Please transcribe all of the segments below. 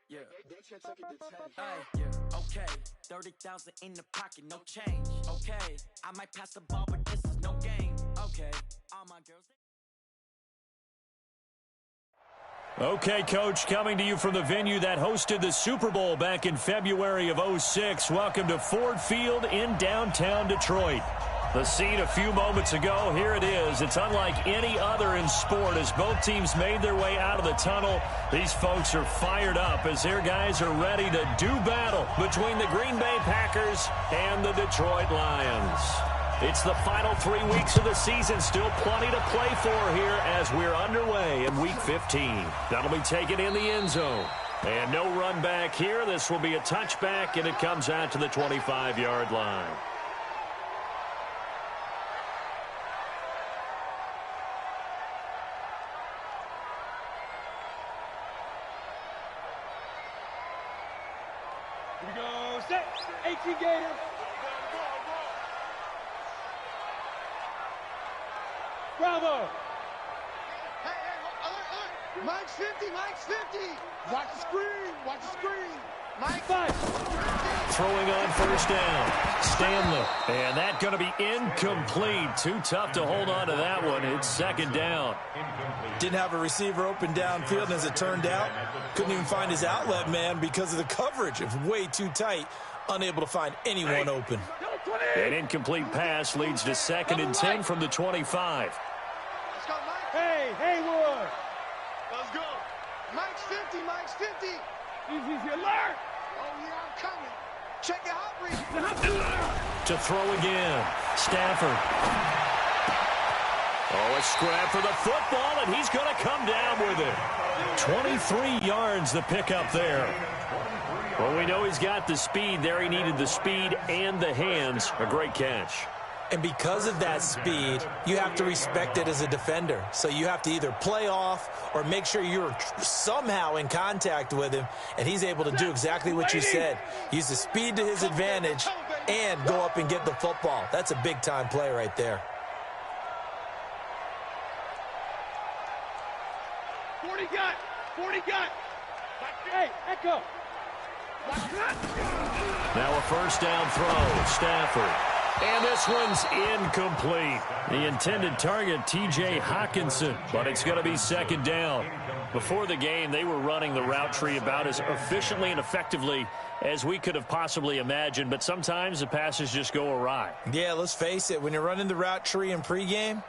Yeah. Yeah. Okay. 30,000 in the pocket, no change. Okay. I might pass the ball, but this is no game. Okay. All my girls. Okay, Coach, coming to you from the venue that hosted the Super Bowl back in February of '06. Welcome to Ford Field in downtown Detroit. The scene a few moments ago, here it is. It's unlike any other in sport as both teams made their way out of the tunnel. These folks are fired up as their guys are ready to do battle between the Green Bay Packers and the Detroit Lions. It's the final 3 weeks of the season. Still plenty to play for here as we're underway in Week 15. That'll be taken in the end zone. And no run back here. This will be a touchback, and it comes out to the 25-yard line. Here we go. Set. 18 Gator. Bravo! Hey, alert! Mike's 50, Mike's 50! Watch the screen, watch the screen! Mike 5! Throwing on first down, Stanley. And that's going to be incomplete. Too tough to hold on to that one. It's second down. Didn't have a receiver open downfield, and as it turned out, couldn't even find his outlet man because of the coverage. It was way too tight, unable to find anyone open. An incomplete pass leads to 2nd and 10 from the 25. Let's go, Mike! Hey, Haywood! Let's go! Mike's 50, Mike's 50! Easy alert! Oh, yeah, I'm coming. Check your hot read. To throw again, Stafford. Oh, a scrap for the football, and he's going to come down with it. 23 yards the pickup there. Well, we know he's got the speed there. He needed the speed and the hands. A great catch. And because of that speed, you have to respect it as a defender. So you have to either play off or make sure you're somehow in contact with him, and he's able to do exactly what you said. Use the speed to his advantage and go up and get the football. That's a big-time play right there. 40 gun! Hey, Echo! Now a first down throw, Stafford. And this one's incomplete. The intended target, T.J. Hockenson, but it's going to be second down. Before the game, they were running the route tree about as efficiently and effectively as we could have possibly imagined, but sometimes the passes just go awry. Yeah, let's face it. When you're running the route tree in pregame,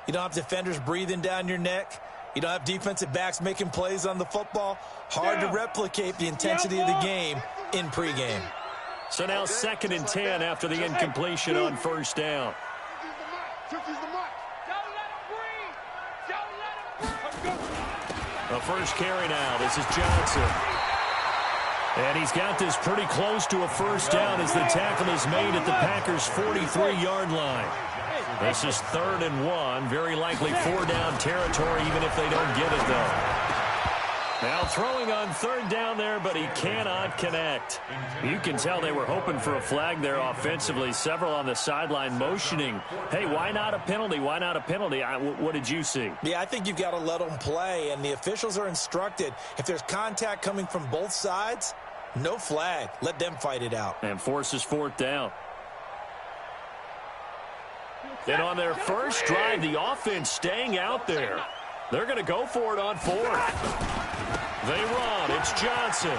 you don't have defenders breathing down your neck. You don't have defensive backs making plays on the football. Hard to replicate the intensity of the game in pregame. So now 2nd and 10 after the incompletion on first down. 50's the mark. The first carry now. This is Johnson. And he's got this pretty close to a first down as the tackle is made at the Packers' 43-yard line. This is 3rd and 1. Very likely 4-down territory even if they don't get it, though. Now throwing on 3rd down there, but he cannot connect. You can tell they were hoping for a flag there offensively. Several on the sideline motioning, hey, why not a penalty? Why not a penalty? What did you see? Yeah, I think you've got to let them play, and the officials are instructed. If there's contact coming from both sides, no flag. Let them fight it out. And forces 4th down. Then on their first drive, the offense staying out there. They're going to go for it on 4th. They run. It's Johnson.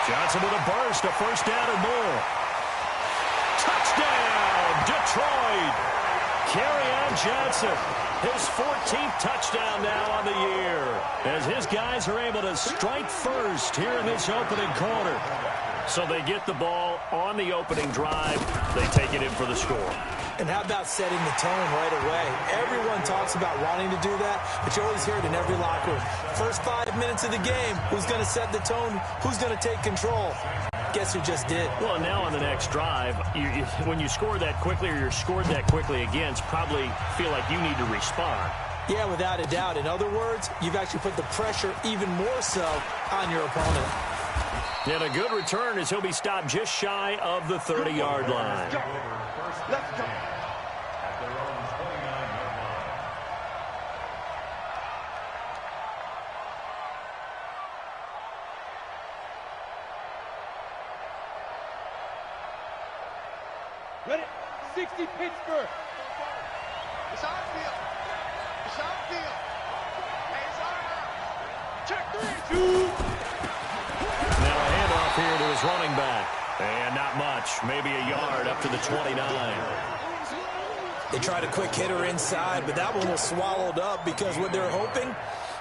Johnson with a burst, a first down or more. Touchdown, Detroit. Kerryon Johnson, his 14th touchdown now on the year, as his guys are able to strike first here in this opening quarter. So they get the ball on the opening drive. They take it in for the score. And how about setting the tone right away? Everyone talks about wanting to do that, but you always hear it in every locker room. First 5 minutes of the game, who's going to set the tone? Who's going to take control? Guess who just did? Well, and now on the next drive, when you score that quickly or you're scored that quickly against, probably feel like you need to respond. Yeah, without a doubt. In other words, you've actually put the pressure even more so on your opponent. And a good return as he'll be stopped just shy of the 30-yard line. Let's go. Ready? 60 Pittsburgh. It's on field. It's on field. Hey, it's on out. Check 3. 2. Now a handoff here to his running back. And not much. Maybe a yard up to the 29. They tried a quick hitter inside, but that one was swallowed up because what they're hoping,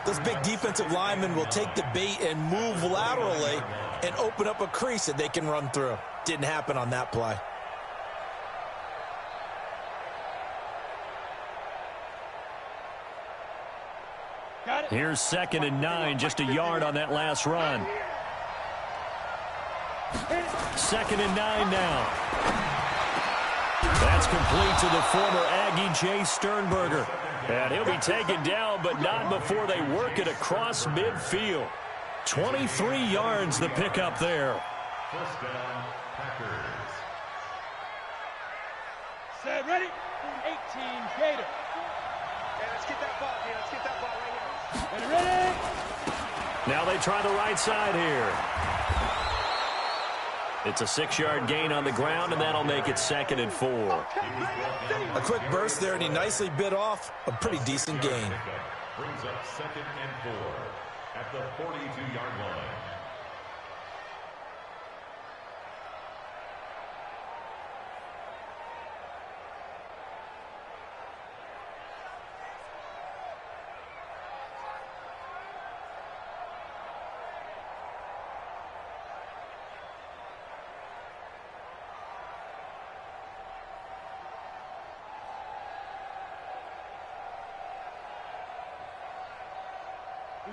those big defensive linemen will take the bait and move laterally and open up a crease that they can run through. Didn't happen on that play. Got it. Here's 2nd and 9, just a yard on that last run. 2nd and 9 now. That's complete to the former Aggie, Jay Sternberger. And he'll be taken down, but not before they work it across midfield. 23 yards the pickup there. First down, Packers. Set, ready? 18 Gator. Hey, let's get that ball, dude. Let's get that ball right here. Ready? Now they try the right side here. It's a 6-yard gain on the ground, and that'll make it 2nd and 4. A quick burst there, and he nicely bit off a pretty decent gain. Brings up 2nd and 4 at the 42-yard line.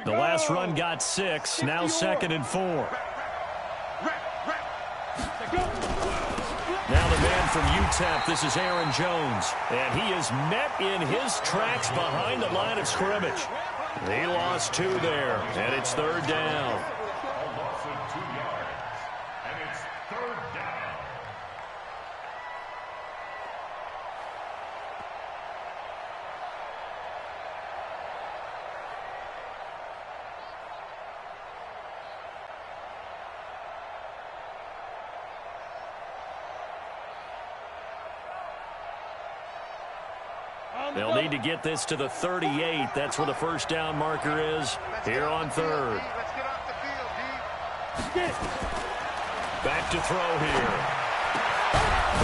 The last run got 6, now 2nd and 4. Now the man from UTEP, this is Aaron Jones. And he is met in his tracks behind the line of scrimmage. He lost 2 there, and it's 3rd down. A loss of 2 yards, and it's 3rd down. They'll need to get this to the 38. That's where the first down marker is here on 3rd. Let's get off the field, D. Get it. Back to throw here.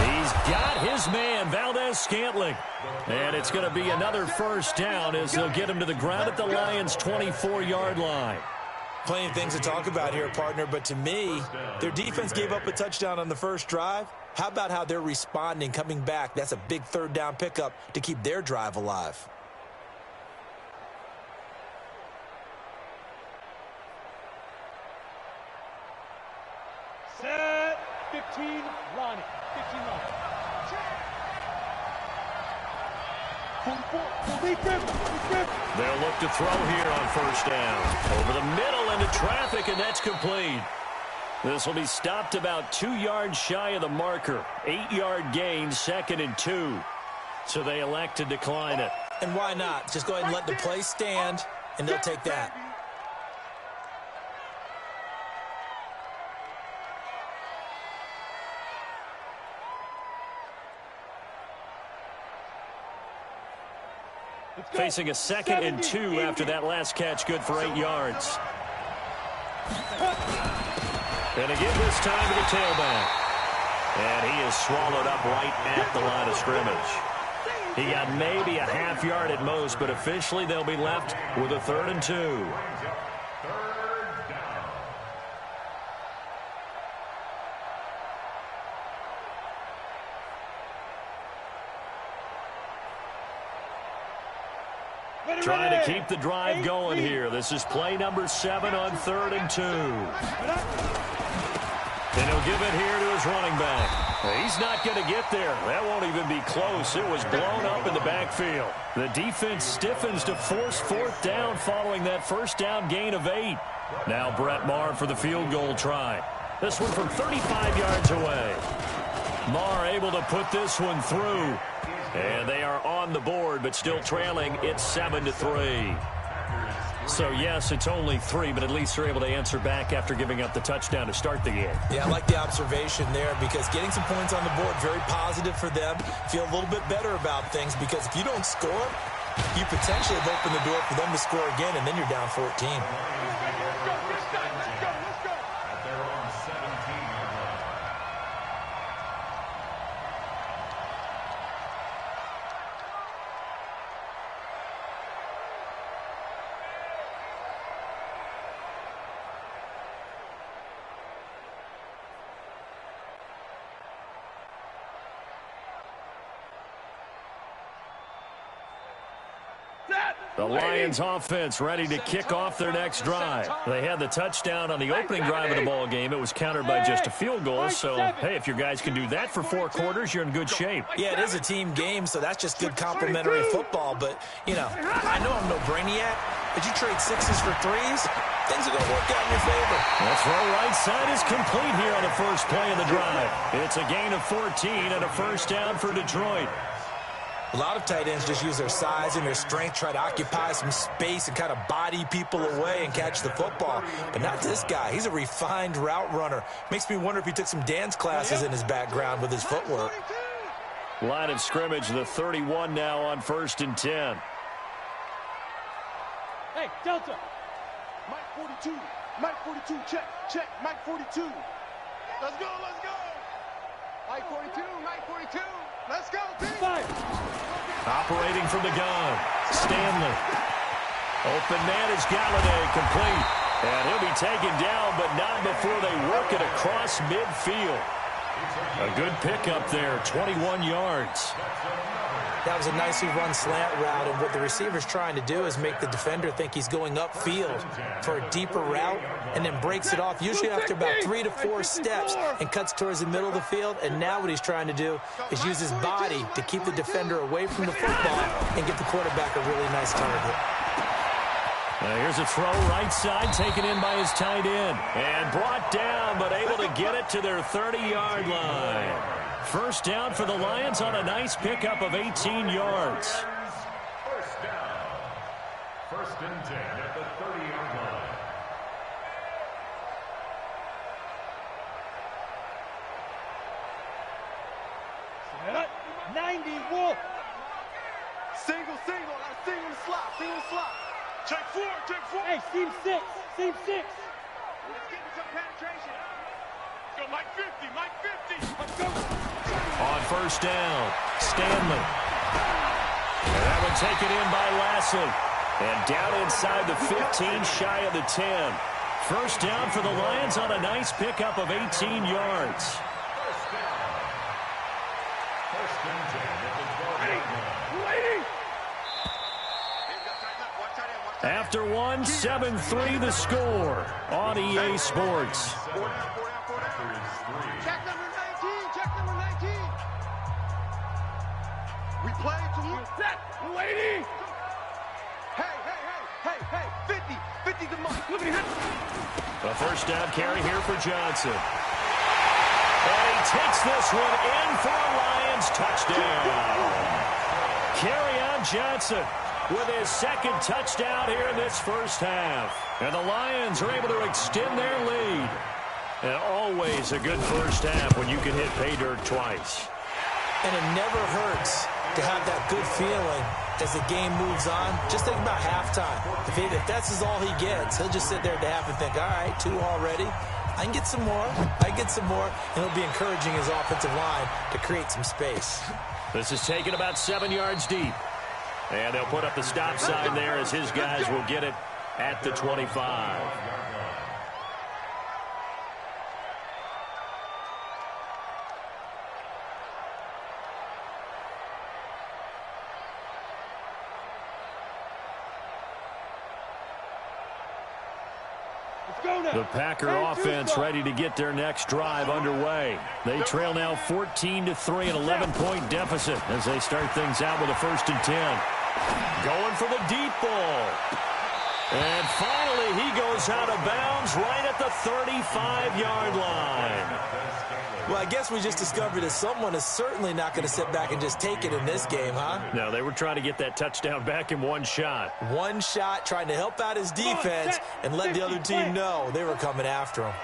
He's got his man, Valdez-Scantling. And it's going to be another first down as they'll get him to the ground at the Lions' 24-yard line. Plenty of things to talk about here, partner, but to me, their defense gave up a touchdown on the first drive. How about how they're responding, coming back? That's a big 3rd down pickup to keep their drive alive. Set. 15 Lonnie. 15 Lonnie. 44. They'll look to throw here on first down. Over the middle into traffic, and that's complete. This will be stopped about 2 yards shy of the marker. 8-yard gain, 2nd and 2. So they elect to decline it. And why not? Just go ahead and let the play stand, and they'll take that. Facing a 2nd and 2 after that last catch, good for 8 yards. And again this time to the tailback. And he is swallowed up right at the line of scrimmage. He got maybe a half yard at most, but officially they'll be left with a 3rd and 2. Trying to keep the drive going here. This is play number 7 on 3rd and 2. And he'll give it here to his running back. He's not going to get there. That won't even be close. It was blown up in the backfield. The defense stiffens to force 4th down following that first down gain of 8. Now Brett Maher for the field goal try. This one from 35 yards away. Maher able to put this one through. And they are on the board, but still trailing. It's 7-3. So, yes, it's only 3, but at least they're able to answer back after giving up the touchdown to start the game. Yeah, I like the observation there because getting some points on the board, very positive for them. Feel a little bit better about things because if you don't score, you potentially have opened the door for them to score again, and then you're down 14. The Lions offense ready to kick off their next drive. They had the touchdown on the opening drive of the ball game. It was countered by just a field goal. So, hey, if your guys can do that for 4 quarters, you're in good shape. Yeah, it is a team game, so that's just good complimentary football. But, you know, I know I'm no brainiac, but you trade 6s for 3s, things are going to work out in your favor. The throw right side is complete here on the first play of the drive. It's a gain of 14 and a first down for Detroit. A lot of tight ends just use their size and their strength, try to occupy some space and kind of body people away and catch the football. But not this guy. He's a refined route runner. Makes me wonder if he took some dance classes in his background with his footwork. Line of scrimmage, the 31 now on 1st and 10. Hey, Delta. Mike 42. Mike 42. Check. Check. Mike 42. Let's go. Let's go. Mike 42. Mike 42. Let's go, team. 5. Operating from the gun, Stanley. Open man is Galladay, complete. And he'll be taken down, but not before they work it across midfield. A good pickup there, 21 yards. That was a nicely run slant route, and what the receiver's trying to do is make the defender think he's going upfield for a deeper route and then breaks it off, usually after about 3 to 4 steps, and cuts towards the middle of the field. And now what he's trying to do is use his body to keep the defender away from the football and give the quarterback a really nice target. Here's a throw right side, taken in by his tight end. And brought down, but able to get it to their 30-yard line. First down for the Lions on a nice pickup of 18 yards. First down. 1st and 10 at the 30-yard line. Set up. 90 Wolf. Single. Single slot. Single slot. Check 4. Check 4. Hey, seam 6. Seam 6. Let's get some penetration. Go, Mike 50. Mike 50. Let's go. On first down, Stanley. And that one taken in by Lashley. And down inside the 15, shy of the 10. First down for the Lions on a nice pickup of 18 yards. First down. 1st and 10 at the 12-yard line. After one, 7-3 the score on EA Sports. Check number 19. Check number 19. We play to move. Set. Lady. Hey. 50. 50 the mark. Look at him. A first down carry here for Johnson. And he takes this one in for a Lions touchdown. Kerryon Johnson with his 2nd touchdown here in this first half. And the Lions are able to extend their lead. And always a good first half when you can hit pay dirt twice. And it never hurts to have that good feeling as the game moves on. Just think about halftime. If that's all he gets, he'll just sit there at the half and think, all right, 2 already. I can get some more. And he'll be encouraging his offensive line to create some space. This is taken about 7 yards deep. And they'll put up the stop sign there as his guys will get it at the 25. The Packer offense ready to get their next drive underway. They trail now 14-3, an 11-point deficit as they start things out with a 1st and 10. Going for the deep ball. And finally, he goes out of bounds right at the 35-yard line. Well, I guess we just discovered that someone is certainly not going to sit back and just take it in this game, huh? No, they were trying to get that touchdown back in one shot. One shot, trying to help out his defense and let the other team know they were coming after him.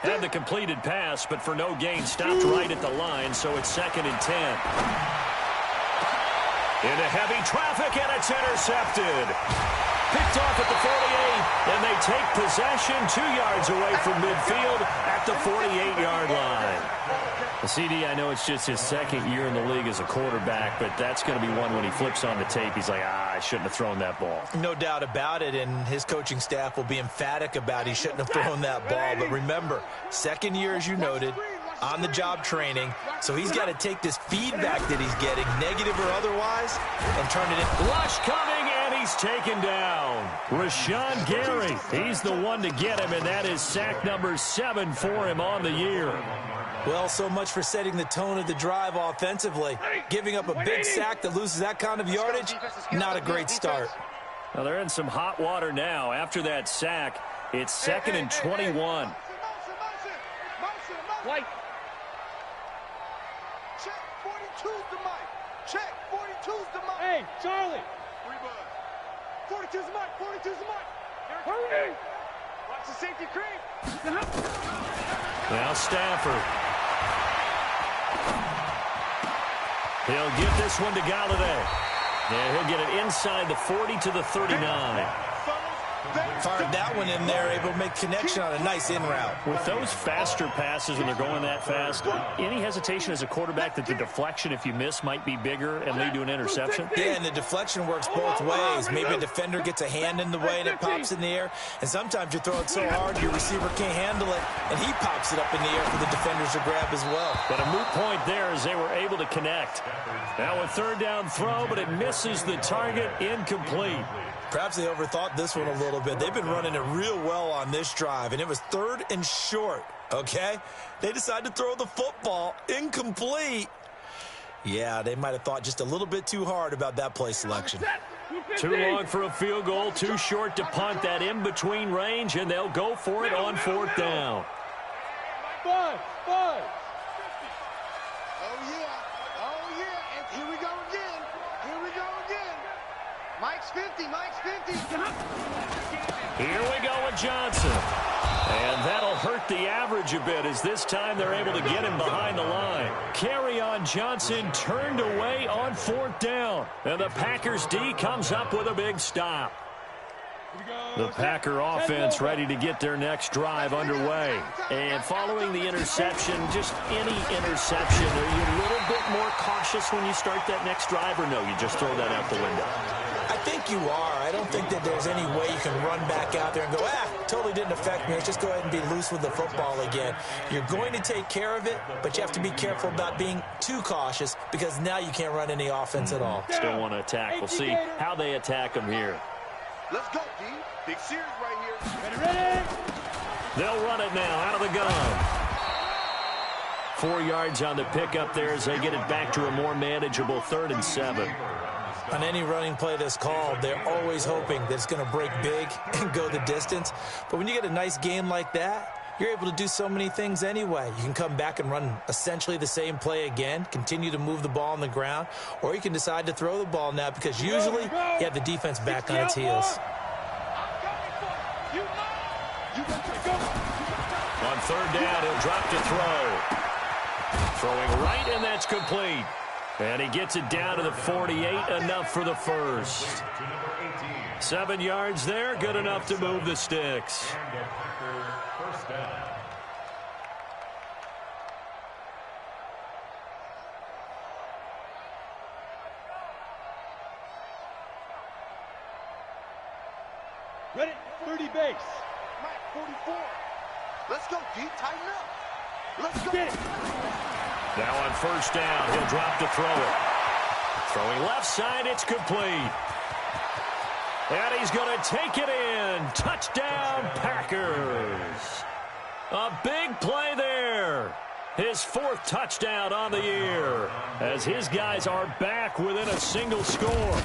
Had the completed pass, but for no gain, stopped right at the line, so it's 2nd and 10. Into heavy traffic, and it's intercepted. Picked off at the 48, and they take possession 2 yards away from midfield at the 48-yard line. The CD, I know it's just his 2nd year in the league as a quarterback, but that's going to be one when he flips on the tape. He's like, I shouldn't have thrown that ball. No doubt about it, and his coaching staff will be emphatic about he shouldn't have thrown that ball. But remember, 2nd year, as you noted, on-the-job training, so he's got to take this feedback that he's getting, negative or otherwise, and turn it in. Lush coming, and he's taken down. Rashawn Gary, he's the one to get him, and that is sack number 7 for him on the year. Well, so much for setting the tone of the drive offensively. Giving up a big sack that loses that kind of yardage, not a great start. Well, they're in some hot water now. After that sack, it's 2nd and 21. White. Check, 42's the mic. Check, 42's the mic. Hey, Charlie. 42's the mic, 42's the mic. Hurry. Watch the safety creep. Now Stafford. He'll get this one to Galladay. Yeah, he'll get it inside the 40 to the 39. Fired that one in there, able to make connection on a nice in route. With those faster passes when they're going that fast, any hesitation as a quarterback that the deflection, if you miss, might be bigger and lead to an interception? Yeah, and the deflection works both ways. Maybe a defender gets a hand in the way and it pops in the air, and sometimes you throw it so hard your receiver can't handle it, and he pops it up in the air for the defenders to grab as well. But a moot point there as they were able to connect. Now a 3rd down throw, but it misses the target, incomplete. Perhaps they overthought this one a little bit. They've been running it real well on this drive, and it was 3rd and short, okay? They decided to throw the football incomplete. Yeah, they might have thought just a little bit too hard about that play selection. Too long for a field goal, too short to punt, that in-between range, and they'll go for it on 4th down. 5. Oh, yeah. Oh, yeah. And here we go again. Here we go again. Mike's 50. Mike's 50. Here we go with Johnson. And that'll hurt the average a bit as this time they're able to get him behind the line. Kerryon Johnson turned away on 4th down. And the Packers D comes up with a big stop. The Packer offense ready to get their next drive underway. And following the interception, just any interception, are you a little bit more cautious when you start that next drive, or no, you just throw that out the window? I think you are. I don't think that there's any way you can run back out there and go, totally didn't affect me. Let's just go ahead and be loose with the football again. You're going to take care of it, but you have to be careful about being too cautious because now you can't run any offense at all. Still want to attack. We'll see how they attack them here. Let's go, D. Big series right here. Ready? They'll run it now out of the gun. 4 yards on the pickup there as they get it back to a more manageable 3rd and 7. On any running play that's called, they're always hoping that it's going to break big and go the distance. But when you get a nice game like that, you're able to do so many things anyway. You can come back and run essentially the same play again, continue to move the ball on the ground, or you can decide to throw the ball now because usually you have the defense back on its heels. On 3rd down, he'll drop to throw. Throwing right, and that's complete. And he gets it down to the 48, enough for the first. 7 yards there, good enough to move the sticks. Ready? 30 base. Mike, 44. Let's go, D. Tighten up. Let's go. Get it. Now on 1st down, he'll drop to throw it. Throwing left side, it's complete. And he's going to take it in. Touchdown, Packers. A big play there. His 4th touchdown on the year as his guys are back within a single score.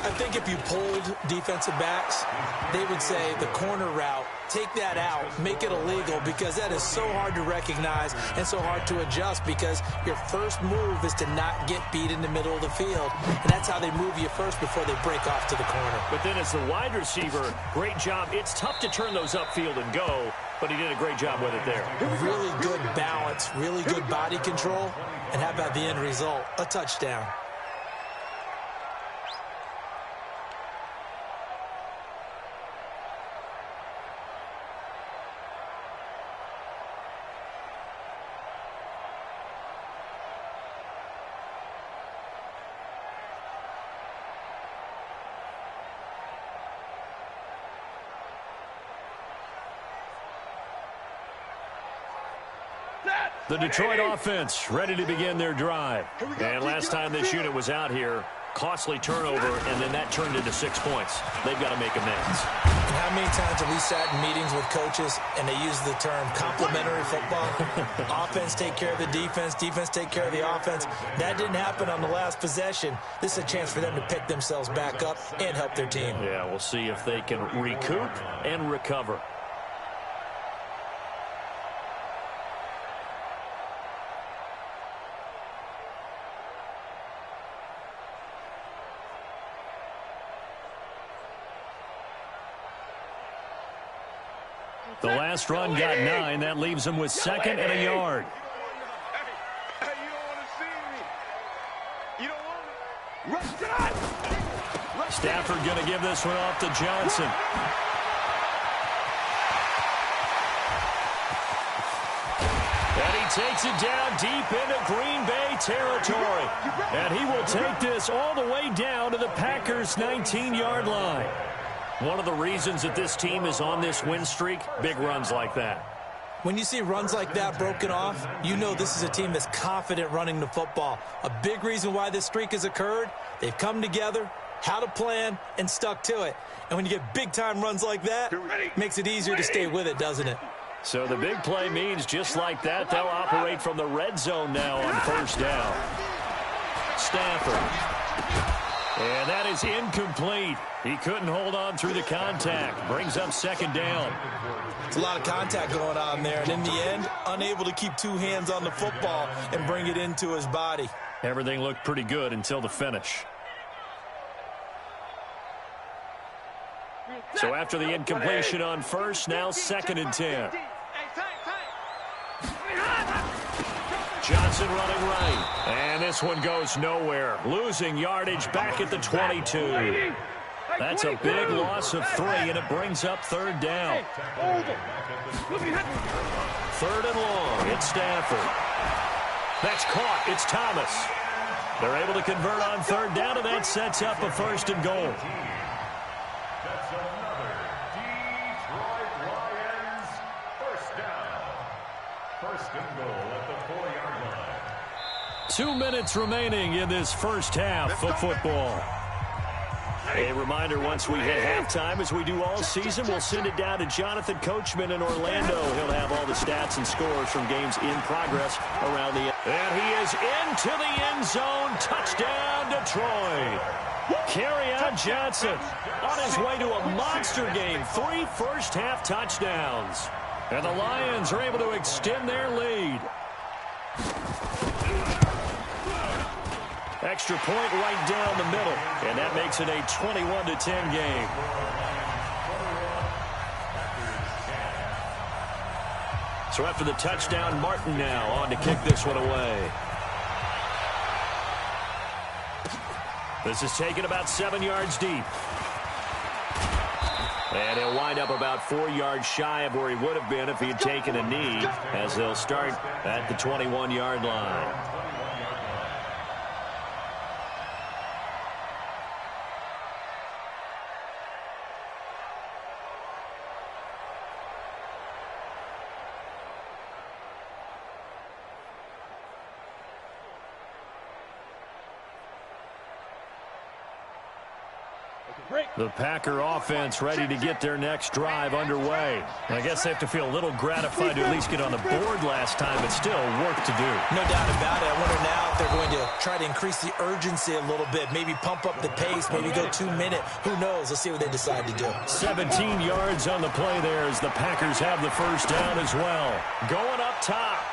I think if you polled defensive backs, they would say the corner route take that out, make it illegal, because that is so hard to recognize and so hard to adjust, because your first move is to not get beat in the middle of the field. And that's how they move you first before they break off to the corner. But then as the wide receiver, great job. It's tough to turn those upfield and go, but he did a great job with it there. Really good balance, really good body control, and how about the end result? A touchdown. The Detroit offense ready to begin their drive. And last time this unit was out here, costly turnover, and then that turned into 6 points. They've got to make amends. And how many times have we sat in meetings with coaches and they use the term complementary football? Offense take care of the defense, defense take care of the offense. That didn't happen on the last possession. This is a chance for them to pick themselves back up and help their team. Yeah, we'll see if they can recoup and recover. The last run got 9. That leaves him with 2nd and a yard. Hey, you don't want to see me. You don't want me. Rush it. Stafford going to give this one off to Johnson. And he takes it down deep into Green Bay territory. And he will take this all the way down to the Packers' 19-yard line. One of the reasons that this team is on this win streak, big runs like that. When you see runs like that broken off, you know this is a team that's confident running the football. A big reason why this streak has occurred, they've come together, had a plan, and stuck to it. And when you get big-time runs like that, it makes it easier to stay with it, doesn't it? So the big play means just like that, they'll operate from the red zone now on first down. Stafford. And that is incomplete. He couldn't hold on through the contact. Brings up 2nd down. It's a lot of contact going on there. And in the end, unable to keep 2 hands on the football and bring it into his body. Everything looked pretty good until the finish. So after the incompletion on first, now 2nd and 10. Johnson running right. And this one goes nowhere. Losing yardage back at the 22. That's a big loss of 3, and it brings up 3rd down. 3rd and long. It's Stafford. That's caught. It's Thomas. They're able to convert on 3rd down, and that sets up a 1st and goal. That's another Detroit Lions 1st down. 1st and goal at the 4-yard line. 2 minutes remaining in this first half of football. A reminder, once we hit halftime, as we do all season, we'll send it down to Jonathan Coachman in Orlando. He'll have all the stats and scores from games in progress around the... And he is into the end zone. Touchdown, Detroit. Kerryon Johnson on his way to a monster game. 3 first-half touchdowns. And the Lions are able to extend their lead. Extra point right down the middle. And that makes it a 21-10 game. So after the touchdown, Martin now on to kick this one away. This is taken about 7 yards deep. And he'll wind up about 4 yards shy of where he would have been if he had taken a knee, as they'll start at the 21-yard line. The Packer offense ready to get their next drive underway. I guess they have to feel a little gratified to at least get on the board last time, but still work to do. No doubt about it. I wonder now if they're going to try to increase the urgency a little bit, maybe pump up the pace, maybe go 2-minute. Who knows? Let's see what they decide to do. 17 yards on the play there as the Packers have the first down as well. Going up top.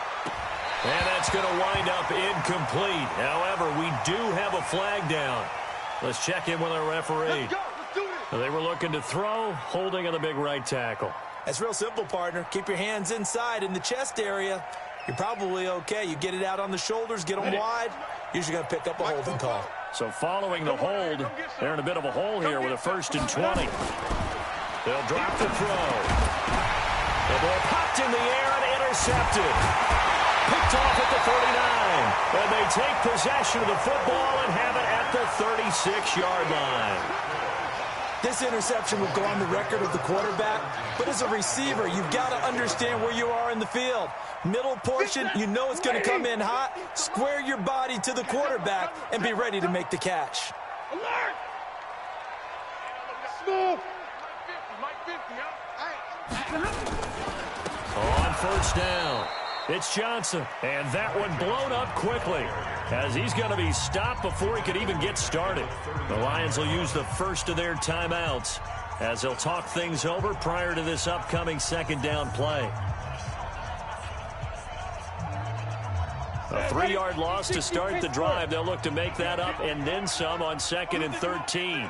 And that's going to wind up incomplete. However, we do have a flag down. Let's check in with our referee. Let's go. Let's do this. They were looking to throw, holding on the big right tackle. That's real simple, partner. Keep your hands inside in the chest area. You're probably okay. You get it out on the shoulders, get them wide. Usually going to pick up a holding call. So following the hold, they're in a bit of a hole here with a 1st and 20. They'll drop the throw. The ball popped in the air and intercepted. Picked off at the 39. And they take possession of the football and have it at the 36-yard line. This interception will go on the record of the quarterback, but as a receiver, you've got to understand where you are in the field. Middle portion, you know it's going to come in hot. Square your body to the quarterback and be ready to make the catch. Alert! Smooth. Mike 50, On 1st down, it's Johnson, and that one blown up quickly as he's going to be stopped before he could even get started. The Lions will use the first of their timeouts as they'll talk things over prior to this upcoming 2nd down play. A 3-yard loss to start the drive. They'll look to make that up and then some on 2nd and 13.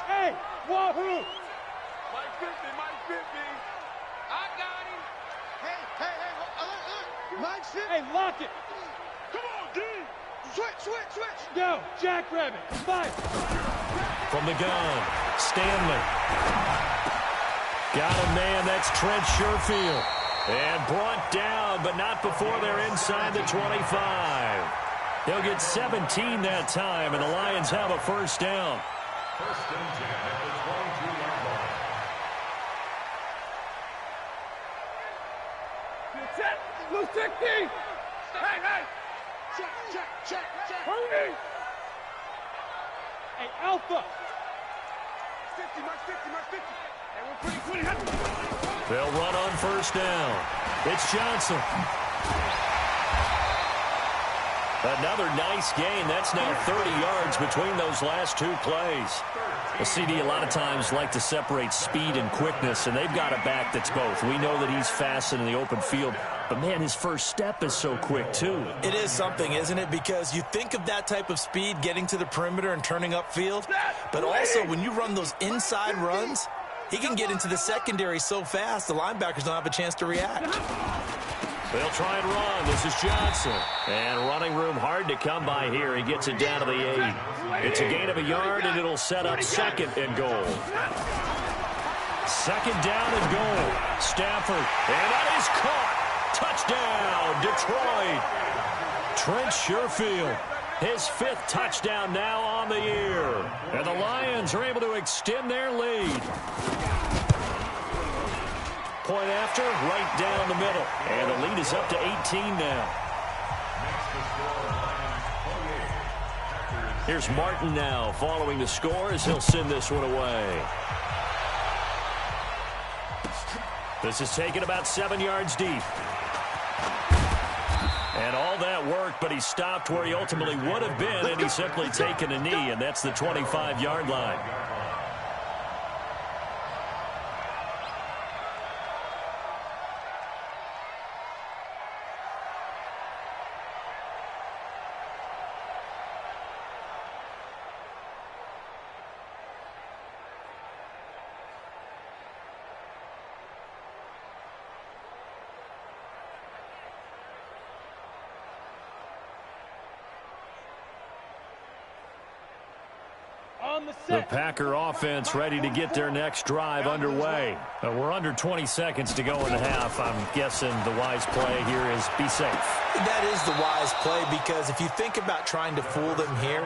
Hey, Wahoo! Mike 50, Mike 50. I got him. Hey, look. Mike 50. Hey, lock it! Come on, D. Switch. No, Jackrabbit, fight! From the gun, Stanley. Got a man, that's Trent Sherfield. And brought down, but not before they're inside the 25. They'll get 17 that time, and the Lions have a 1st down. 1st and 10 at the 22-yard line. Set! Blue 60! Hey! Check. Hurry! Hey, Alpha! 50, Mike 50. Hey, we're pretty. They'll run on 1st down. It's Johnson. Another nice gain. That's now 30 yards between those last 2 plays. The CD a lot of times like to separate speed and quickness, and they've got a back that's both. We know that he's fast in the open field, but, man, his first step is so quick, too. It is something, isn't it? Because you think of that type of speed getting to the perimeter and turning upfield, but also when you run those inside runs, he can get into the secondary so fast the linebackers don't have a chance to react. They'll try and run. This is Johnson. And running room hard to come by here. He gets it down to the 8. It's a gain of a yard, and it'll set up 2nd and goal. 2nd down and goal. Stafford. And that is caught. Touchdown, Detroit. Trent Sherfield. His 5th touchdown now on the year. And the Lions are able to extend their lead. Point after, right down the middle. And the lead is up to 18 now. Here's Martin now following the score as he'll send this one away. This is taken about 7 yards deep. And all that work, but he stopped where he ultimately would have been, and he's simply taken a knee, and that's the 25-yard line. The Packer offense ready to get their next drive underway. We're under 20 seconds to go in the half. I'm guessing the wise play here is be safe. That is the wise play, because if you think about trying to fool them here,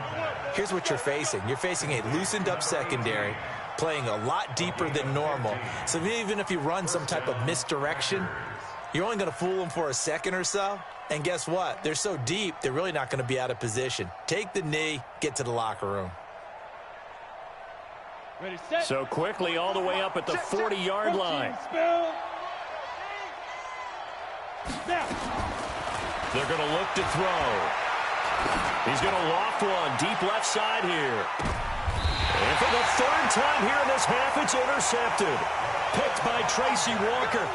here's what you're facing. You're facing a loosened up secondary, playing a lot deeper than normal. So even if you run some type of misdirection, you're only going to fool them for a second or so. And guess what? They're so deep, they're really not going to be out of position. Take the knee, get to the locker room. Ready, set. So quickly all the way up at the 40-yard line. Now. They're going to look to throw. He's going to loft one deep left side here. And for the third time here in this half, it's intercepted. Picked by Tracy Walker.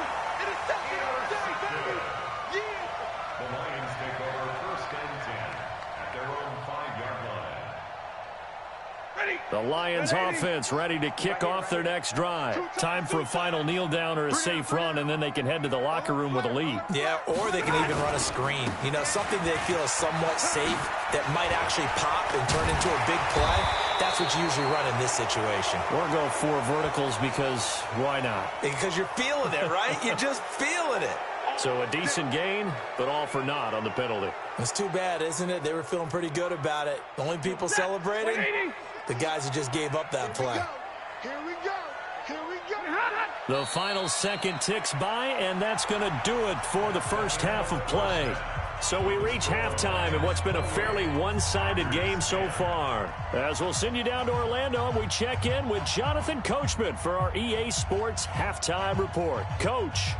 The Lions take over 1st and 10 at their own 5-yard line. The Lions offense ready to kick off their next drive. Time for a final kneel down or a safe run, and then they can head to the locker room with a lead. Yeah, or they can even run a screen. You know, something they feel is somewhat safe that might actually pop and turn into a big play. That's what you usually run in this situation. Or go 4 verticals because why not? Because you're feeling it, right? You're just feeling it. So a decent gain, but all for naught on the penalty. It's too bad, isn't it? They were feeling pretty good about it. The only people celebrating, the guys who just gave up that play. Here we go. Here we go. The final second ticks by, and that's going to do it for the first half of play. So we reach halftime in what's been a fairly one-sided game so far. As we'll send you down to Orlando, and we check in with Jonathan Coachman for our EA Sports Halftime Report. Coach.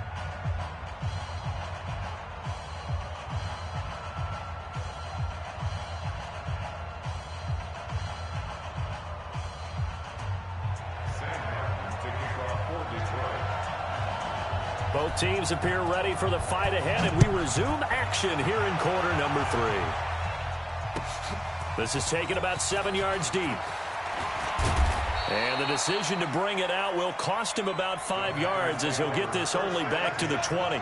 Both teams appear ready for the fight ahead, and we resume action here in quarter number 3. This is taken about 7 yards deep. And the decision to bring it out will cost him about 5 yards as he'll get this only back to the 20.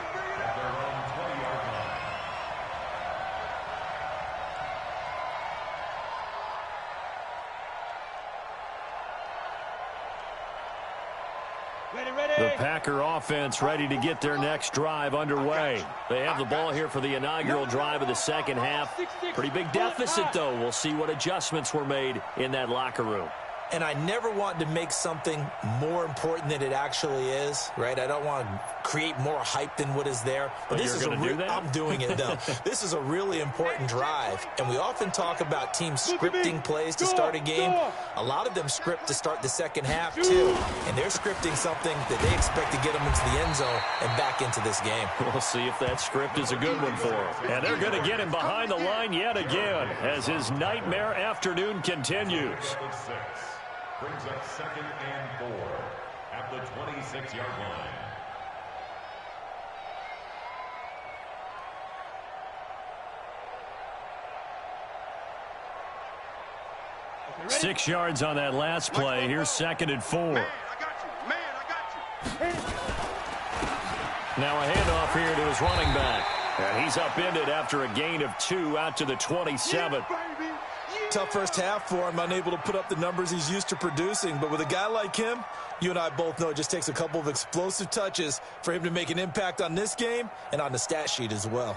The Packer offense ready to get their next drive underway. They have the ball here for the inaugural drive of the second half. Pretty big deficit, though. We'll see what adjustments were made in that locker room. And I never want to make something more important than it actually is, right? I don't want to create more hype than what is there. But this you're is going to do that? I'm doing it, though. This is a really important drive. And we often talk about teams scripting plays to start a game. A lot of them script to start the second half, too. And they're scripting something that they expect to get them into the end zone and back into this game. We'll see if that script is a good one for him. And they're going to get him behind the line yet again as his nightmare afternoon continues. Brings up 2nd and 4 at the 26-yard line. Okay, 6 yards on that last play. Here's 2nd and 4. Man, I got you. Man, I got you. Now a handoff here to his running back. And he's upended after a gain of 2 out to the 27. Yeah, baby. Tough first half for him, unable to put up the numbers he's used to producing. But with a guy like him, you and I both know it just takes a couple of explosive touches for him to make an impact on this game and on the stat sheet as well.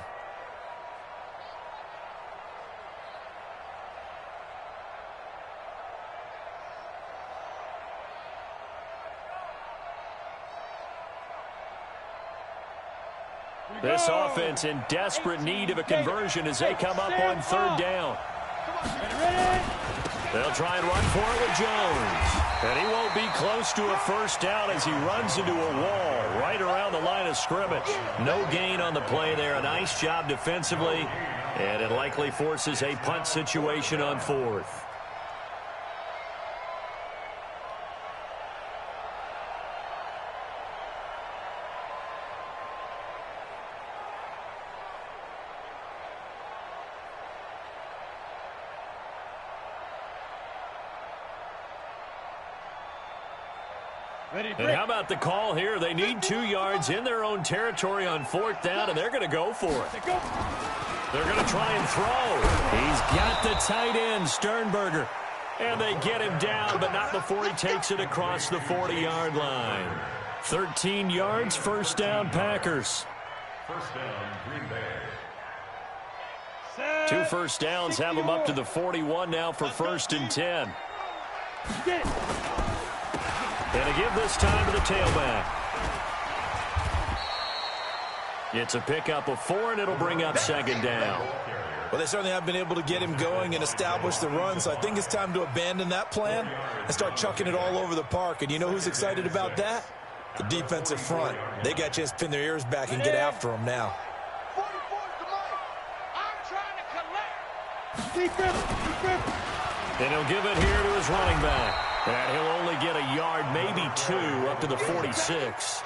This offense in desperate need of a conversion as they come up on 3rd down. They'll try and run for it with Jones. And he won't be close to a first down as he runs into a wall right around the line of scrimmage. No gain on the play there. A nice job defensively. And it likely forces a punt situation on 4th. And how about the call here? They need 2 yards in their own territory on 4th down, and they're going to go for it. They're going to try and throw. He's got the tight end, Sternberger. And they get him down, but not before he takes it across the 40-yard line. 13 yards, first down, Packers. First down, Green Bay. 2 first downs have them up to the 41 now for 1st and 10. And a give this time to the tailback. It's a pickup of 4, and it'll bring up 2nd down. Well, they certainly have been able to get him going and establish the run, so I think it's time to abandon that plan and start chucking it all over the park. And you know who's excited about that? The defensive front. They got a chance to pin their ears back and get after him now. And he'll give it here to his running back. And he'll only get a yard, maybe 2, up to the 46.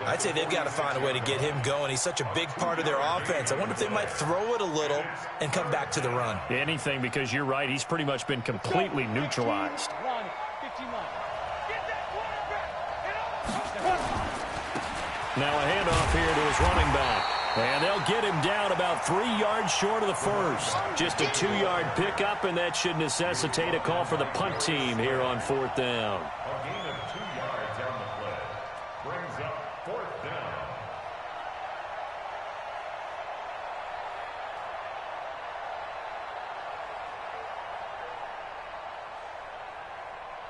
I'd say they've got to find a way to get him going. He's such a big part of their offense. I wonder if they might throw it a little and come back to the run. Anything, because you're right. He's pretty much been completely neutralized. Now a handoff here to his running back. And they'll get him down about 3 yards short of the first. Just a 2-yard pickup, and that should necessitate a call for the punt team here on 4th down. A gain of 2 yards on the play. Brings up 4th down.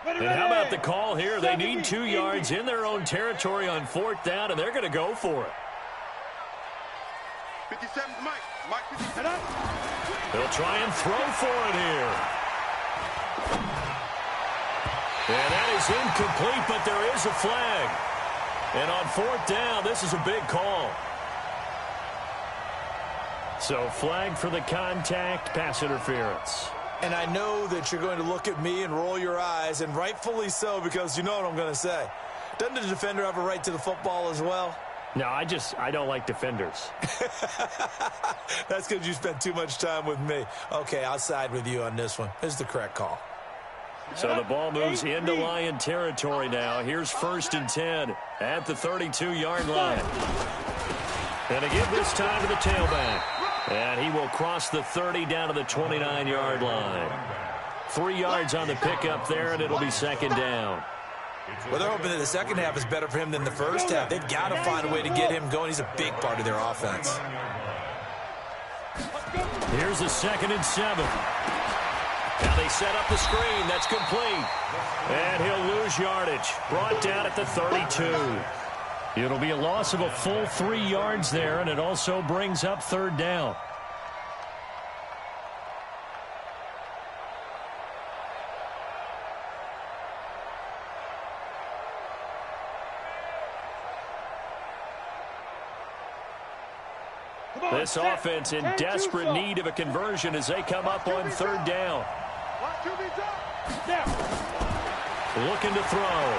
And how about the call here? They need 2 yards in their own territory on 4th down, and they're going to go for it. 57, Mike 57. They'll try and throw for it here. And that is incomplete, but there is a flag. And on 4th down, this is a big call. So flag for the contact, pass interference. And I know that you're going to look at me and roll your eyes, and rightfully so, because you know what I'm going to say. Doesn't the defender have a right to the football as well? No, I don't like defenders. That's because you spent too much time with me. Okay, I'll side with you on this one. This is the correct call. So the ball moves into Lion territory now. Here's 1st and 10 at the 32-yard line. And again, this time to the tailback. And he will cross the 30 down to the 29-yard line. 3 yards on the pickup there, and it'll be 2nd down. Well, they're hoping that the second half is better for him than the first half. They've got to find a way to get him going. He's a big part of their offense. Here's a 2nd and 7. Now they set up the screen. That's complete. And he'll lose yardage. Brought down at the 32. It'll be a loss of a full 3 yards there, and it also brings up 3rd down. This offense in desperate need of a conversion as they come up on 3rd down. Looking to throw.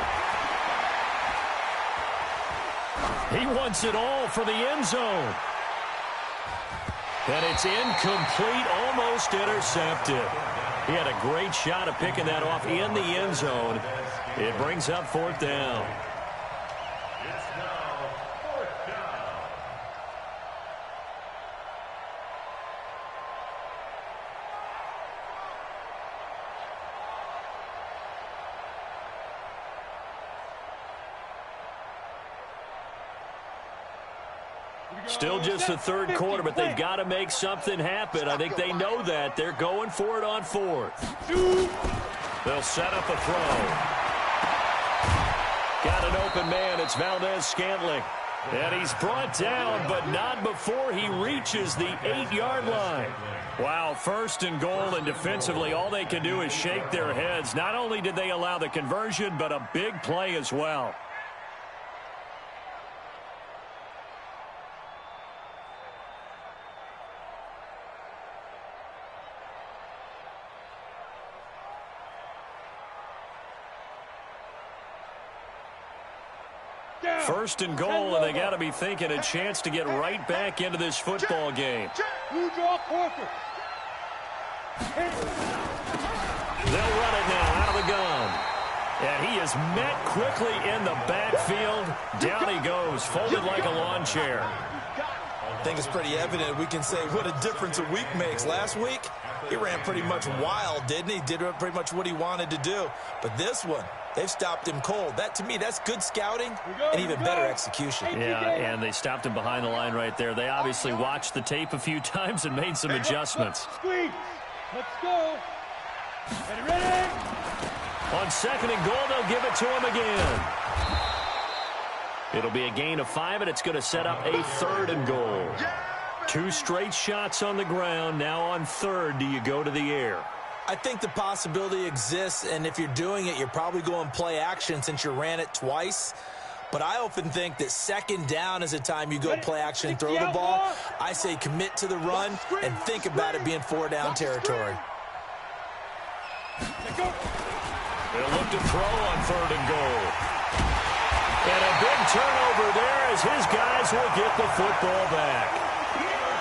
He wants it all for the end zone. And it's incomplete, almost intercepted. He had a great shot of picking that off in the end zone. It brings up 4th down. It's now 4th down. Still just the 3rd quarter, but they've got to make something happen. I think they know that. They're going for it on 4th. They'll set up a throw. Got an open man. It's Valdez-Scantling. And he's brought down, but not before he reaches the 8-yard line. Wow, 1st and goal, and defensively all they can do is shake their heads. Not only did they allow the conversion, but a big play as well. First and goal, and they got to be thinking a chance to get right back into this football game. Blue draw Corker. They'll run it now out of the gun. And he is met quickly in the backfield. Down he goes, folded like a lawn chair. I think it's pretty evident. We can say what a difference a week makes. Last week, he ran pretty much wild, didn't he? Did pretty much what he wanted to do. But this one, they've stopped him cold. That, to me, that's good scouting and even better execution. Yeah, and they stopped him behind the line right there. They obviously watched the tape a few times and made some adjustments. Squeeze. Let's go. Ready? On 2nd and goal, they'll give it to him again. It'll be a gain of 5, and it's going to set up a 3rd and goal. 2 straight shots on the ground. Now on 3rd, do you go to the air? I think the possibility exists, and if you're doing it, you're probably going play action since you ran it twice. But I often think that second down is a time you go play action and throw the ball. I say commit to the run and think about it being 4-down territory. They'll look to throw on 3rd and goal. And a big turnover there as his guys will get the football back.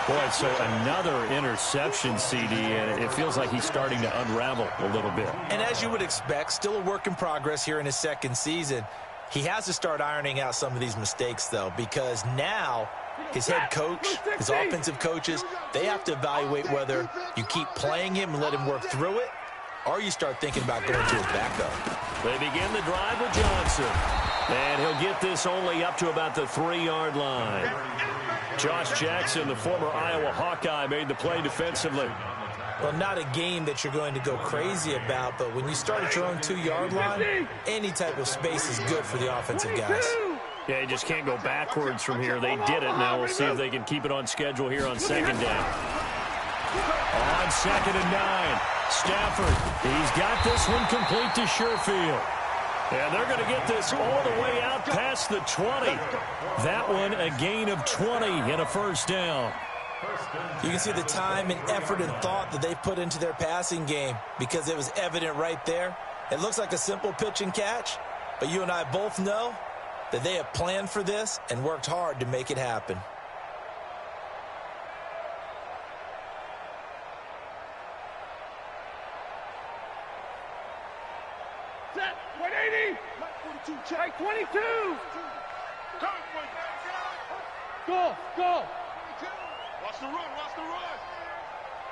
Boy, so another interception, CD, and it feels like he's starting to unravel a little bit. And as you would expect, still a work in progress here in his second season. He has to start ironing out some of these mistakes, though, because now his head coach, his offensive coaches, they have to evaluate whether you keep playing him and let him work through it, or you start thinking about going to his backup. They begin the drive with Johnson. And he'll get this only up to about the 3-yard line. Josh Jackson, the former Iowa Hawkeye, made the play defensively. Well, not a game that you're going to go crazy about, but when you start at your own 2-yard line, any type of space is good for the offensive guys. Yeah, you just can't go backwards from here. They did it. Now we'll see if they can keep it on schedule here on 2nd down. On 2nd and 9, Stafford. He's got this one complete to Sherfield. And they're going to get this all the way out past the 20. That one a gain of 20 and a 1st down. You can see the time and effort and thought that they put into their passing game because it was evident right there. It looks like a simple pitch and catch, but you and I both know that they have planned for this and worked hard to make it happen. Set. 180. Check 22. Go. Go. Watch the run. Watch the run.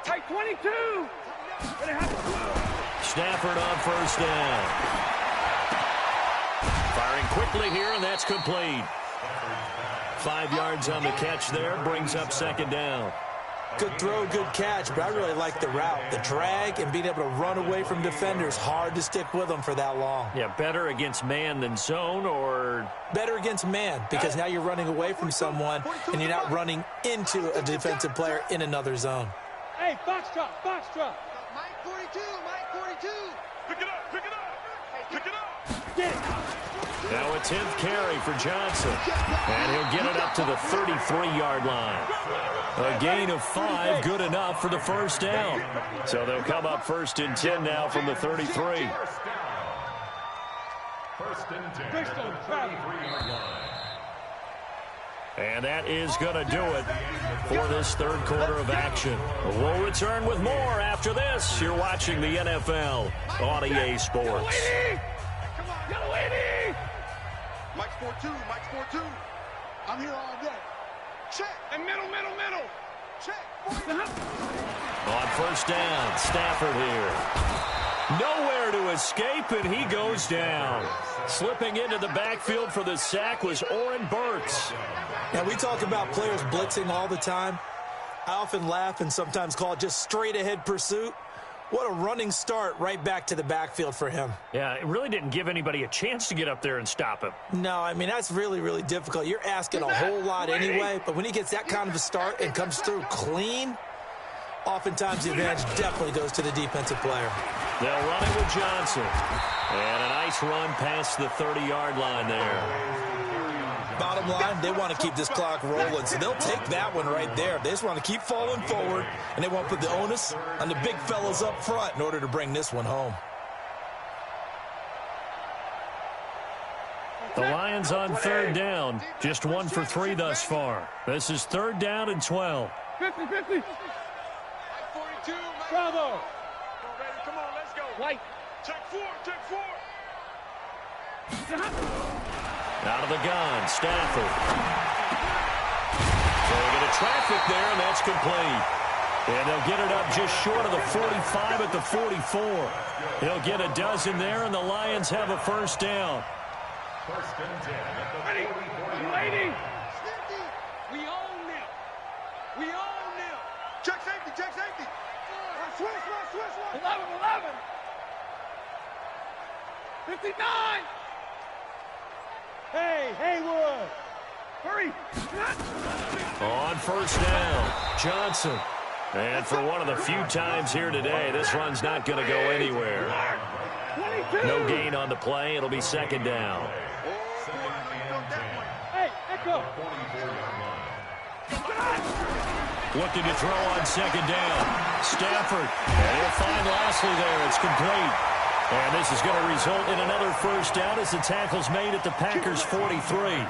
Take 22. Stafford on 1st down. Firing quickly here, and that's complete. 5 yards on the catch there, brings up 2nd down. Good throw, good catch, but I really like the route. The drag and being able to run away from defenders, hard to stick with them for that long. Yeah, better against man than zone, or? Better against man, because now you're running away from someone and you're not running into a defensive player in another zone. Hey, box drop, box drop. Mike 42, Mike 42. Pick it up, pick it up. Pick it up. Get it. Now a 10th carry for Johnson. And he'll get it up to the 33-yard line. A gain of 5, good enough for the 1st down. So they'll come up 1st and 10 now from the 33. 1st and 10 at the 33-yard line. And that is going to do it for this 3rd quarter of action. We'll return with more after this. You're watching the NFL on EA Sports. Mike's 4-2, Mike's 4-2. I'm here all day. Check. And middle. Check. On 1st down, Stafford here. Nowhere to escape, and he goes down. Slipping into the backfield for the sack was Oren Burks. Now, we talk about players blitzing all the time. I often laugh and sometimes call it just straight-ahead pursuit. What a running start right back to the backfield for him. Yeah, it really didn't give anybody a chance to get up there and stop him. No, I mean, that's really, really difficult. You're asking a whole lot anyway, but when he gets that kind of a start and comes through clean, oftentimes the advantage definitely goes to the defensive player. They'll run it with Johnson. And a nice run past the 30-yard line there. Bottom line, they want to keep this clock rolling, so they'll take that one right there. They just want to keep falling forward, and they want to put the onus on the big fellas up front in order to bring this one home. The Lions on 3rd down, just 1 for 3 thus far. This is 3rd down and 12. 50. Mike 42, Mike. Bravo. Come on, let's go. White. Check 4. Out of the gun, Stafford. Throwing into traffic there, and that's complete. And they'll get it up just short of the 45 at the 44. He'll get a dozen there, and the Lions have a 1st down. 1st and 10 at the 40-40 Lady. line. We own them. We own them. Check safety. Switch. 11. 59. Hey, Haywood. Hurry. On 1st down, Johnson. And for one of the few times here today, this run's not going to go anywhere. 22. No gain on the play. It'll be 2nd down. go. Looking to throw on second down. Stafford. And he'll find Lashley there. It's complete. And this is going to result in another first down as the tackle's made at the Packers' 43.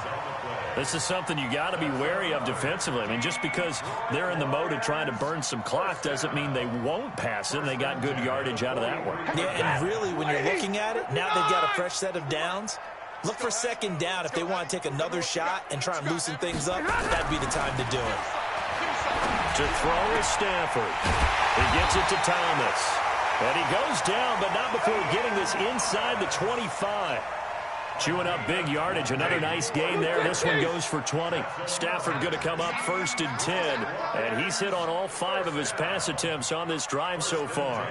This is something you got to be wary of defensively. I mean, just because they're in the mode of trying to burn some clock doesn't mean they won't pass it. They got good yardage out of that one. Yeah, and really, when you're looking at it, now they've got a fresh set of downs. Look for second down if they want to take another shot and try and loosen things up. That'd be the time to do it. To throw is Stafford. He gets it to Thomas. And he goes down, but not before getting this inside the 25. Chewing up big yardage. Another nice gain there. This one goes for 20. Stafford going to come up 1st and 10. And he's hit on all 5 of his pass attempts on this drive so far.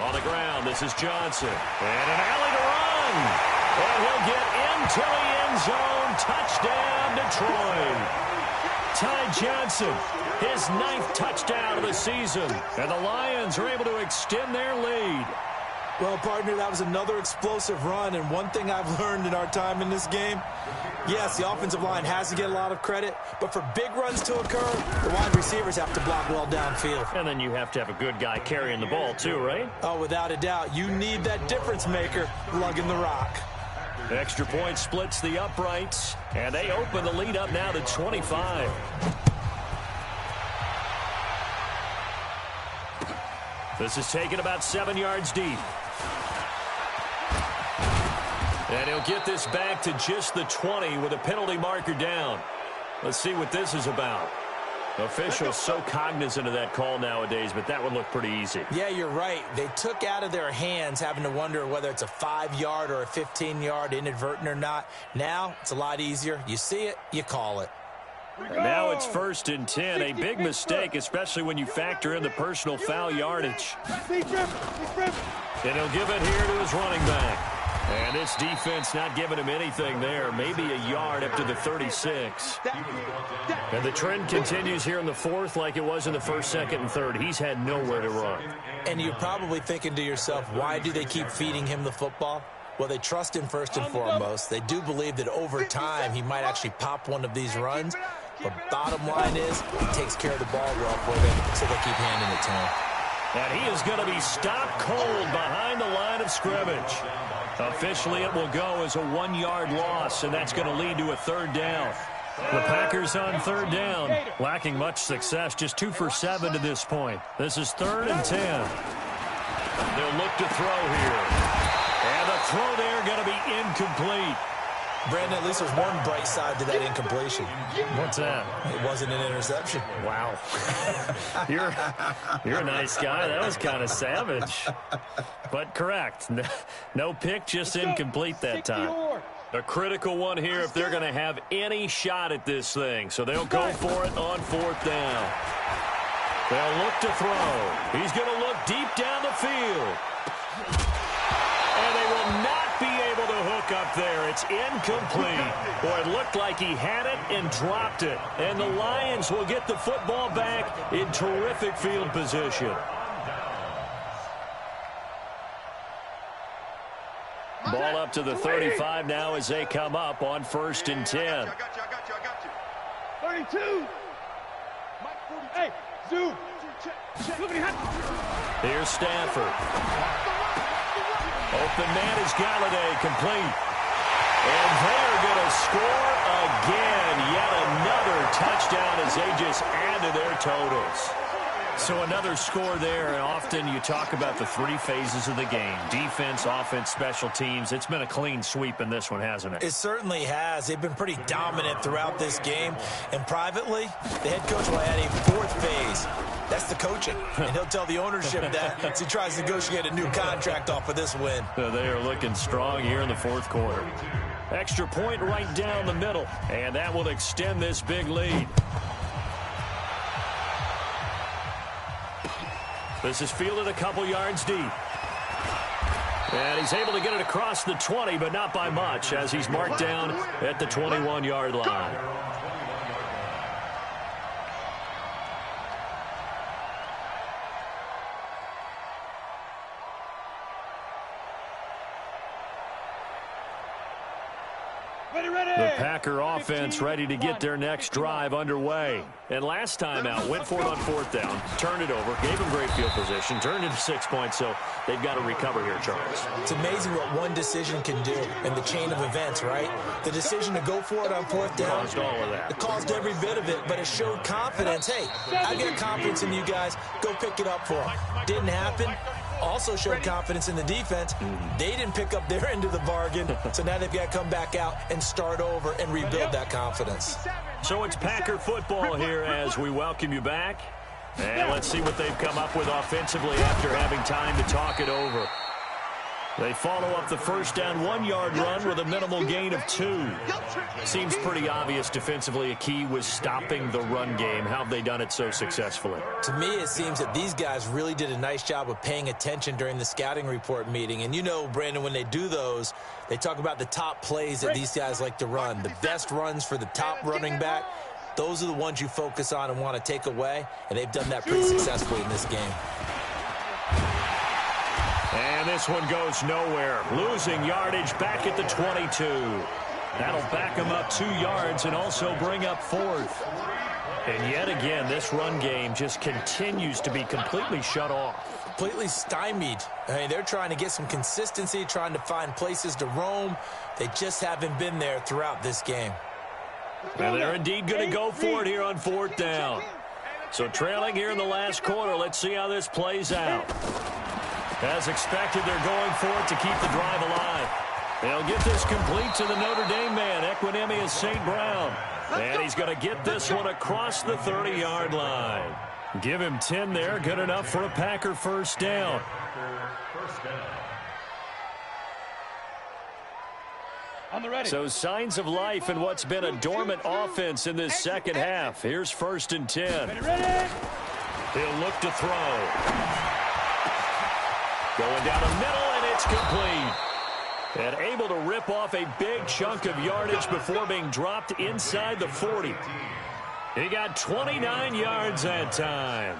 On the ground, this is Johnson. And an alley to run. And he'll get into the end zone. Touchdown, Detroit. Ty Johnson, his 9th touchdown of the season. And the Lions are able to extend their lead. Well, partner, that was another explosive run. And one thing I've learned in our time in this game, yes, the offensive line has to get a lot of credit, but for big runs to occur, the wide receivers have to block well downfield. And then you have to have a good guy carrying the ball too, right? Oh, without a doubt. You need that difference maker lugging the rock. Extra point splits the uprights, and they open the lead up now to 25. This is taken about 7 yards deep. And he'll get this back to just the 20 with a penalty marker down. Let's see what this is about. Officials so cognizant of that call nowadays, but that would look pretty easy. Yeah, you're right. They took out of their hands having to wonder whether it's a 5-yard or a 15-yard inadvertent or not. Now, it's a lot easier. You see it, you call it. And now it's 1st and 10. A big mistake, especially when you factor in the personal foul yardage. And he'll give it here to his running back. And this defense not giving him anything there. Maybe a yard up to the 36. And the trend continues here in the 4th like it was in the 1st, 2nd, and 3rd. He's had nowhere to run. And you're probably thinking to yourself, why do they keep feeding him the football? Well, they trust him first and foremost. They do believe that over time he might actually pop one of these runs. But bottom line is, he takes care of the ball well for them, so they keep handing it to him. And he is going to be stopped cold behind the line of scrimmage. Officially, it will go as a 1-yard loss, and that's going to lead to a 3rd down. The Packers on 3rd down, lacking much success, just 2 for 7 to this point. This is 3rd and 10. They'll look to throw here. And the throw there going to be incomplete. Brandon, at least there's one bright side to that incompletion. What's that? It wasn't an interception. Wow. You're a nice guy. That was kind of savage. But correct. No pick, just incomplete that time. A critical one here if they're going to have any shot at this thing. So they'll go for it on 4th down. They'll look to throw. He's going to look deep down the field. And they will not be able to hook up there. It's incomplete. Boy, it looked like he had it and dropped it. And the Lions will get the football back in terrific field position. Ball up to the 35 now as they come up on 1st and 10. I got you. 32. Hey, zoom. Here's Stafford. Open man is Galladay, complete. And they're going to score again. Yet another touchdown as they just add to their totals. So another score there, and often you talk about the 3 phases of the game. Defense, offense, special teams. It's been a clean sweep in this one, hasn't it? It certainly has. They've been pretty dominant throughout this game. And privately, the head coach will add a 4th phase. That's the coaching. And he'll tell the ownership that as he tries to negotiate a new contract off of this win. They are looking strong here in the 4th quarter. Extra point right down the middle, and that will extend this big lead. This is fielded a couple yards deep. And he's able to get it across the 20, but not by much, as he's marked down at the 21-yard line. The Packer offense ready to get their next drive underway. And last time out, went for it on 4th down, turned it over, gave them great field position, turned into 6 points, so they've got to recover here, Charles. It's amazing what one decision can do in the chain of events, right? The decision to go for it on 4th down. Caused all of that. It caused every bit of it, but it showed confidence. Hey, I got confidence in you guys. Go pick it up for them. Didn't happen. Also showed confidence in the defense. They didn't pick up their end of the bargain, so now they've got to come back out and start over and rebuild that confidence. So it's Packer football here as we welcome you back. And let's see what they've come up with offensively after having time to talk it over. They follow up the first down 1-yard run with a minimal gain of 2. Seems pretty obvious defensively a key was stopping the run game. How have they done it so successfully? To me, it seems that these guys really did a nice job of paying attention during the scouting report meeting. And you know, Brandon, when they do those, they talk about the top plays that these guys like to run. The best runs for the top running back, those are the ones you focus on and want to take away. And they've done that pretty successfully in this game. And this one goes nowhere. Losing yardage back at the 22. That'll back them up 2 yards and also bring up 4th. And yet again, this run game just continues to be completely shut off. Completely stymied. I mean, they're trying to get some consistency, trying to find places to roam. They just haven't been there throughout this game. And they're indeed going to go for it here on 4th down. So trailing here in the last quarter, let's see how this plays out. As expected, they're going for it to keep the drive alive. They'll get this complete to the Notre Dame man, Equanimeous St. Brown. And he's going to get this one across the 30-yard line. Give him 10 there, good enough for a Packer first down. So signs of life in what's been a dormant offense in this second half. Here's 1st and 10. He'll look to throw. Going down the middle, and it's complete. And able to rip off a big chunk of yardage before being dropped inside the 40. He got 29 yards that time.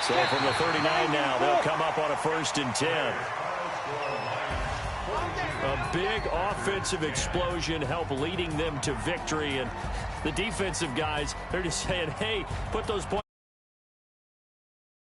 So from the 39 now, they'll come up on a 1st and 10. A big offensive explosion helped leading them to victory. And the defensive guys, they're just saying, hey, put those points.